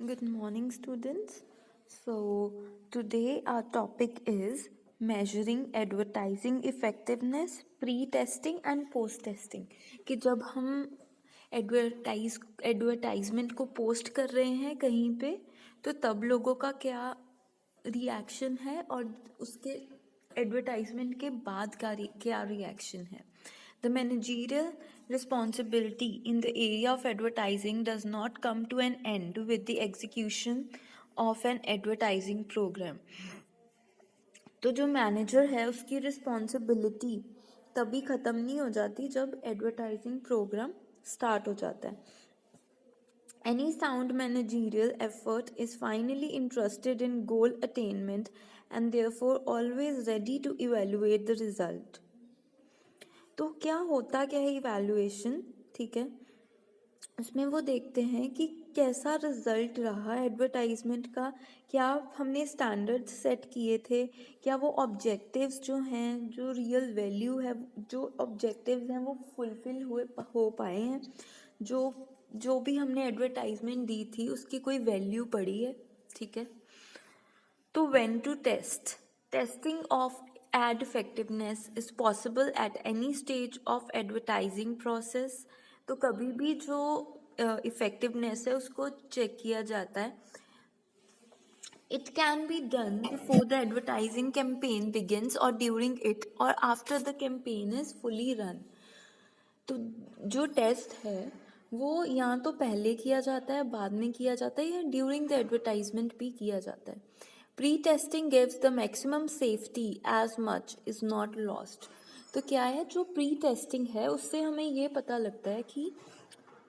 Good morning, students. So, today our topic is measuring advertising effectiveness, pre-testing and post-testing. कि जब हम advertisement को post कर रहे हैं कहीं पे तो तब लोगों का क्या रिएक्शन है और उसके एडवर्टाइजमेंट के बाद का क्या रिएक्शन है. The managerial responsibility in the area of advertising does not come to an end with the execution of an advertising program. तो जो मैनेजर है उसकी रिस्पॉन्सिबिलिटी तभी ख़त्म नहीं हो जाती जब एडवर्टाइजिंग प्रोग्राम स्टार्ट हो जाता है. Any sound managerial effort is finally interested in goal attainment and therefore always ready to evaluate the result. तो क्या होता क्या है इवैल्यूएशन, ठीक है, उसमें वो देखते हैं कि कैसा रिजल्ट रहा एडवर्टाइजमेंट का, क्या हमने स्टैंडर्ड्स सेट किए थे, क्या वो ऑब्जेक्टिव्स जो हैं, जो रियल वैल्यू है, जो ऑब्जेक्टिव्स हैं वो फुलफिल हो पाए हैं, जो भी हमने एडवर्टाइजमेंट दी थी उसकी कोई वैल्यू पड़ी है, ठीक है. तो when to test. Testing of ad effectiveness is possible at any stage of advertising process. तो कभी भी जो इफेक्टिवनेस है उसको चेक किया जाता है. It can be done before the advertising campaign begins or during it or after the campaign is fully run. तो जो टेस्ट है वो या तो पहले किया जाता है, बाद में किया जाता है, या ड्यूरिंग द एडवर्टाइजमेंट भी किया जाता है. Pre testing gives the maximum safety as much is not lost. तो क्या है, जो प्री टेस्टिंग है उससे हमें ये पता लगता है कि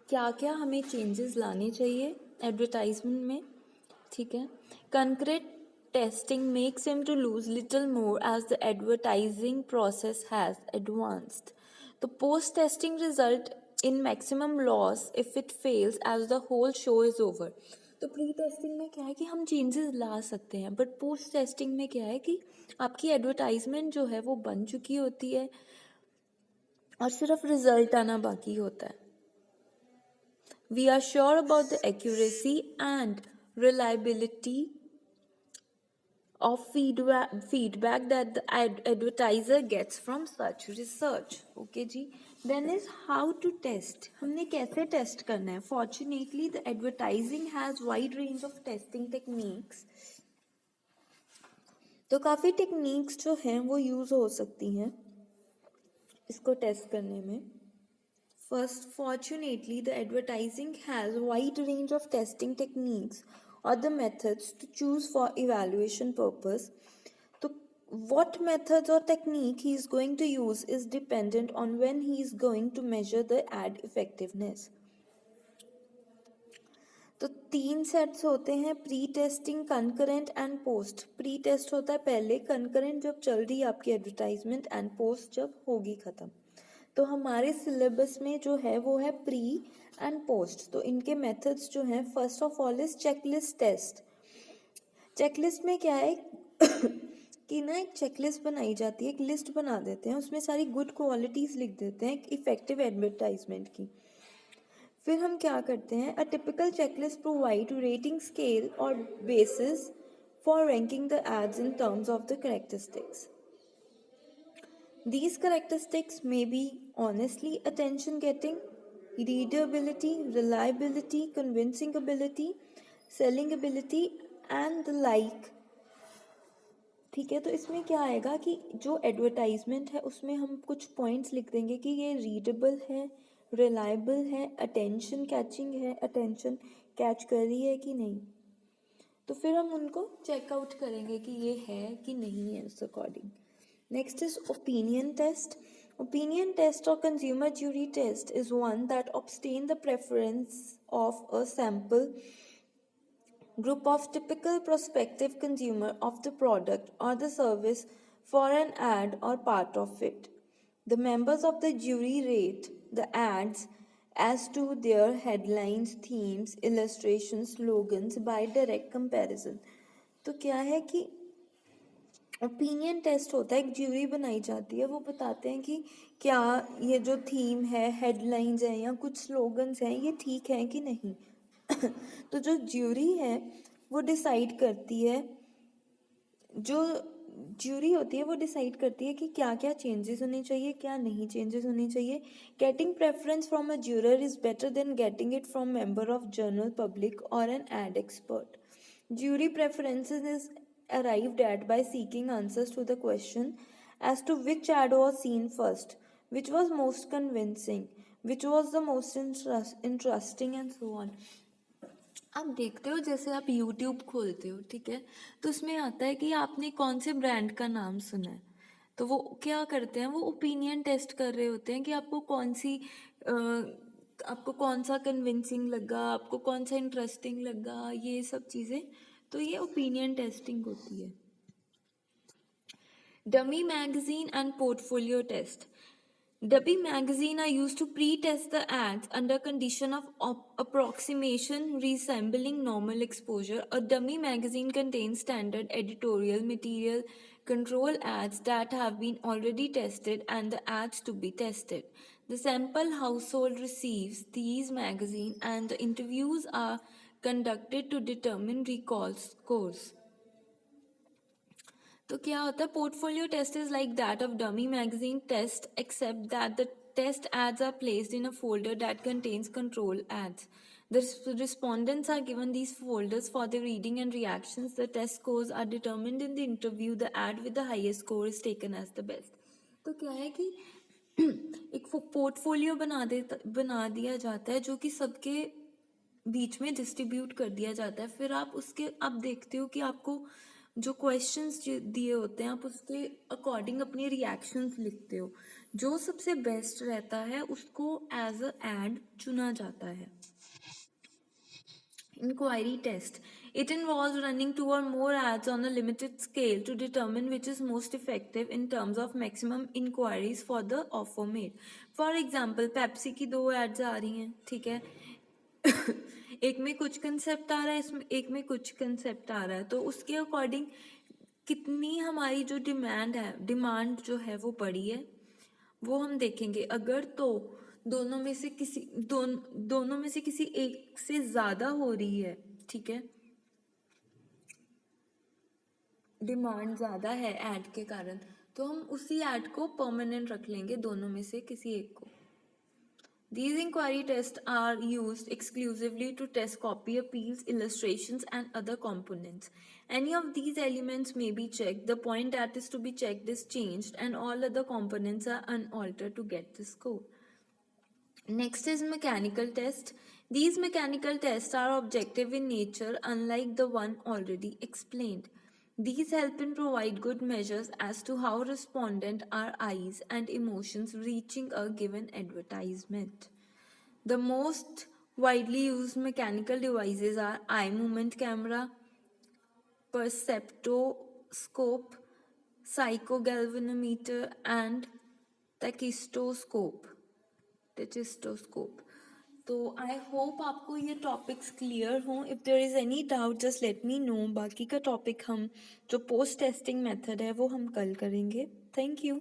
क्या क्या हमें चेंजेस लाने चाहिए एडवर्टाइजमेंट में, ठीक है. Concrete testing makes him to lose little more as the advertising process has advanced. तो post testing result in maximum loss if it fails as the whole show is over. तो pre testing में क्या है कि हम changes ला सकते हैं, but post testing में क्या है कि आपकी एडवर्टाइजमेंट जो है वो बन चुकी होती है और सिर्फ रिजल्ट आना बाकी होता है. We are sure about the accuracy and reliability of feedback that the advertiser gets from such research. Okay ji. Then is how to test. हमने कैसे टेस्ट करना है. Fortunately, the advertising has wide range of testing techniques. तो काफ़ी techniques जो हैं वो use हो सकती हैं इसको टेस्ट करने में. First, fortunately, the advertising has a wide range of testing techniques or the methods to choose for evaluation purpose. So, what methods or technique he is going to use is dependent on when he is going to measure the ad effectiveness. तो 3 sets होते हैं, pre testing, concurrent and post. Pre test होता है पहले, concurrent जब चल रही है आपकी एडवर्टाइजमेंट, एंड पोस्ट जब होगी ख़त्म. तो हमारे सिलेबस में जो है वो है प्री एंड पोस्ट. तो इनके मेथड्स जो हैं, first of all is checklist test. Checklist में क्या है कि ना एक चेकलिस्ट बनाई जाती है, एक लिस्ट बना देते हैं, उसमें सारी गुड क्वालिटीज़ लिख देते हैं इफेक्टिव एडवर्टाइजमेंट की. फिर हम क्या करते हैं, a typical checklist provide rating scale और basis for ranking the ads in terms of the characteristics. These characteristics may be honestly attention getting, readability, reliability, convincing ability, selling ability and the like. ठीक है, तो इसमें क्या आएगा कि जो advertisement है उसमें हम कुछ पॉइंट्स लिख देंगे कि ये रीडेबल है, रिलायबल है, अटेंशन कैचिंग है, अटेंशन कैच कर रही है कि नहीं. तो फिर हम उनको चेकआउट करेंगे कि ये है कि नहीं है उस according. Next is opinion test. Opinion test or consumer jury test is one that obtain the preference of a sample group of typical prospective consumer of the product or the service for an ad or part of it. The members of the jury rate the ads as to their headlines, themes, illustrations, slogans by direct comparison. तो क्या है कि opinion test होता है, एक jury बनाई जाती है, वो बताते हैं कि क्या ये जो थीम है, हेडलाइंस हैं या कुछ स्लोगन्स हैं, ये ठीक हैं कि नहीं. तो जो ज्यूरी है वो डिसाइड करती है, जो ज्यूरी होती है वो डिसाइड करती है कि क्या क्या चेंजेस होने चाहिए, क्या नहीं चेंजेस होने चाहिए. Getting preference from a juror is better than getting it from member of general public और an ad expert. Jury preferences is arrived at by seeking answers to the question as to which ad was seen first, which was most convincing, which was the most interesting and so on. आप देखते हो जैसे आप YouTube खोलते हो, ठीक है, तो उसमें आता है कि आपने कौन से ब्रांड का नाम सुना है. तो वो क्या करते हैं, वो ओपिनियन टेस्ट कर रहे होते हैं कि आपको कौन सी आपको कौन सा कन्विंसिंग लगा, आपको कौन सा इंटरेस्टिंग लगा, ये सब चीज़ें. तो ये ओपिनियन टेस्टिंग होती है. Dummy magazine and portfolio test. Dummy magazine are used to pre-test the ads under condition of approximation resembling normal exposure. A dummy magazine contains standard editorial material, control ads that have been already tested, and the ads to be tested. The sample household receives these magazines, and the interviews are conducted to determine recall scores. तो क्या होता है, portfolio test is like that of dummy magazine test except that the test ads are placed in a folder that contains control ads. The respondents are given these folders for their reading and reactions. The test scores are determined in the interview. The ad with the highest score is taken as the best. तो क्या है कि एक portfolio बना दिया जाता है जो कि सबके बीच में डिस्ट्रीब्यूट कर दिया जाता है. फिर आप उसके आप देखते हो कि आपको जो क्वेश्चंस दिए होते हैं आप उसके अकॉर्डिंग अपने रिएक्शंस लिखते हो. जो सबसे बेस्ट रहता है उसको एज अ एड चुना जाता है. Inquiry test. It involves running 2 or more ads on a limited scale to determine which is most effective in terms of maximum inquiries for the offer made. For example, Pepsi की 2 ads आ रही हैं, ठीक है. एक में कुछ concept आ रहा है, इसमें एक में कुछ कंसेप्ट आ रहा है. तो उसके अकॉर्डिंग कितनी हमारी जो डिमांड जो है वो बड़ी है वो हम देखेंगे. अगर तो दोनों में से किसी एक से ज्यादा हो रही है, ठीक है, डिमांड ज्यादा है ऐड के कारण, तो हम उसी ऐड को परमानेंट रख लेंगे दोनों में से किसी एक को. These inquiry tests are used exclusively to test copy appeals, illustrations, and other components. Any of these elements may be checked. The point that is to be checked is changed, and all other components are unaltered to get the score. Next is mechanical test. These mechanical tests are objective in nature, unlike the one already explained. These help in provide good measures as to how respondent are eyes and emotions reaching a given advertisement. The most widely used mechanical devices are eye movement camera, perceptoscope, psychogalvanometer, and tachistoscope. तो आई hope आपको ये topics clear हों. If there is any doubt just let me know. बाकी का topic हम जो post testing method है वो हम कल करेंगे. Thank you.